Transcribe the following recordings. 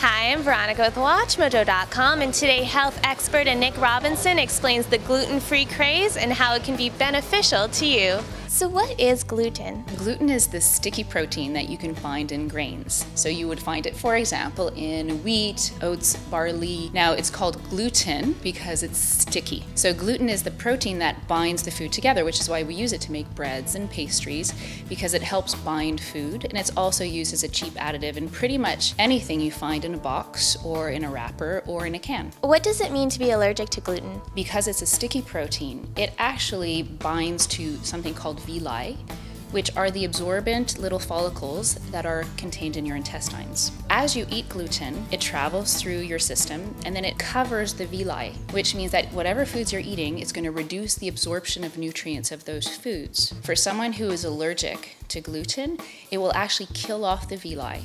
Hi, I'm Veronica with WatchMojo.com, and today health expert Nick Robinson explains the gluten-free craze and how it can be beneficial to you. So what is gluten? Gluten is the sticky protein that you can find in grains. So you would find it, for example, in wheat, oats, barley. Now it's called gluten because it's sticky. So gluten is the protein that binds the food together, which is why we use it to make breads and pastries, because it helps bind food, and it's also used as a cheap additive in pretty much anything you find in a box or in a wrapper or in a can. What does it mean to be allergic to gluten? Because it's a sticky protein, it actually binds to something called villi, which are the absorbent little follicles that are contained in your intestines. As you eat gluten, it travels through your system and then it covers the villi, which means that whatever foods you're eating, it's going to reduce the absorption of nutrients of those foods. For someone who is allergic to gluten, it will actually kill off the villi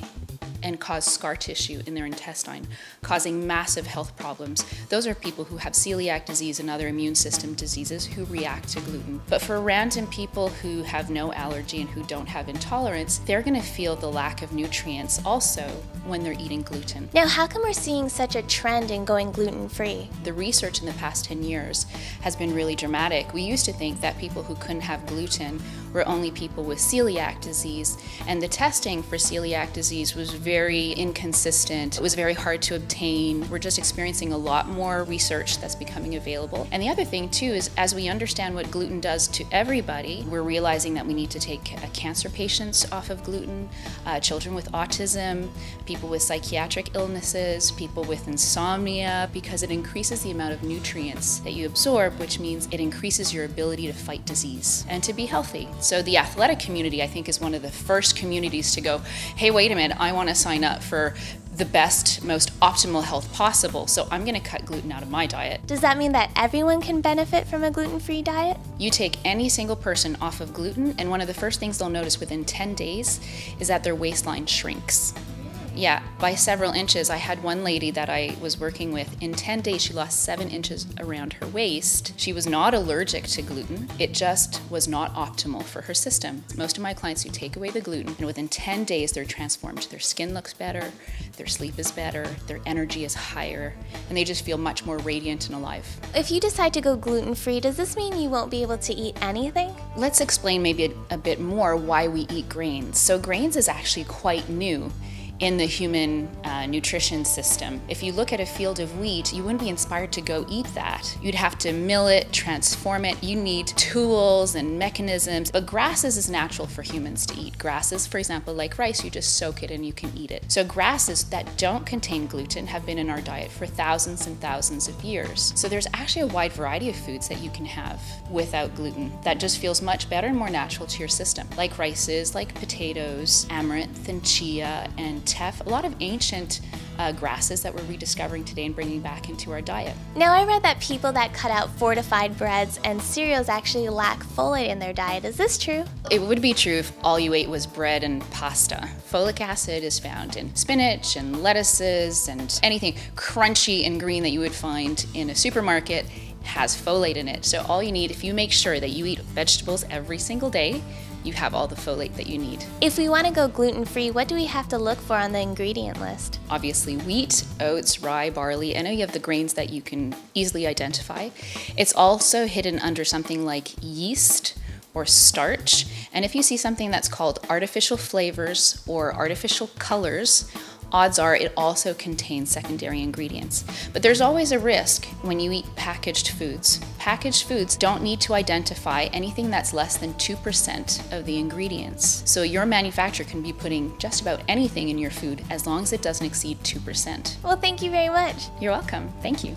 and cause scar tissue in their intestine, causing massive health problems. Those are people who have celiac disease and other immune system diseases who react to gluten. But for random people who have no allergy and who don't have intolerance, they're gonna feel the lack of nutrients also when they're eating gluten. Now, how come we're seeing such a trend in going gluten-free? The research in the past 10 years has been really dramatic. We used to think that people who couldn't have gluten were only people with celiac disease, and the testing for celiac disease was very inconsistent. It was very hard to obtain. We're just experiencing a lot more research that's becoming available. And the other thing too is, as we understand what gluten does to everybody, we're realizing that we need to take cancer patients off of gluten, children with autism, people with psychiatric illnesses, people with insomnia, because it increases the amount of nutrients that you absorb, which means it increases your ability to fight disease and to be healthy. So the athletic community, I think, is one of the first communities to go, hey, wait a minute, I want to sign up for the best, most optimal health possible, so I'm going to cut gluten out of my diet. Does that mean that everyone can benefit from a gluten-free diet? You take any single person off of gluten, and one of the first things they'll notice within 10 days is that their waistline shrinks. Yeah, by several inches. I had one lady that I was working with. In 10 days, she lost 7 inches around her waist. She was not allergic to gluten. It just was not optimal for her system. Most of my clients who take away the gluten, and within 10 days, they're transformed. Their skin looks better, their sleep is better, their energy is higher, and they just feel much more radiant and alive. If you decide to go gluten-free, does this mean you won't be able to eat anything? Let's explain maybe a bit more why we eat grains. So grains is actually quite new in the human nutrition system. If you look at a field of wheat, you wouldn't be inspired to go eat that. You'd have to mill it, transform it. You need tools and mechanisms. But grasses is natural for humans to eat. Grasses, for example, like rice, you just soak it and you can eat it. So grasses that don't contain gluten have been in our diet for thousands and thousands of years. So there's actually a wide variety of foods that you can have without gluten that just feels much better and more natural to your system. Like rices, like potatoes, amaranth and chia and teff, a lot of ancient grasses that we're rediscovering today and bringing back into our diet. Now, I read that people that cut out fortified breads and cereals actually lack folate in their diet. Is this true? It would be true if all you ate was bread and pasta. Folic acid is found in spinach and lettuces, and anything crunchy and green that you would find in a supermarket has folate in it. So all you need, if you make sure that you eat vegetables every single day, you have all the folate that you need. If we want to go gluten-free, what do we have to look for on the ingredient list? Obviously wheat, oats, rye, barley, any of the grains that you can easily identify. It's also hidden under something like yeast or starch. And if you see something that's called artificial flavors or artificial colors, odds are it also contains secondary ingredients. But there's always a risk when you eat packaged foods. Packaged foods don't need to identify anything that's less than 2% of the ingredients. So your manufacturer can be putting just about anything in your food as long as it doesn't exceed 2%. Well, thank you very much. You're welcome. Thank you.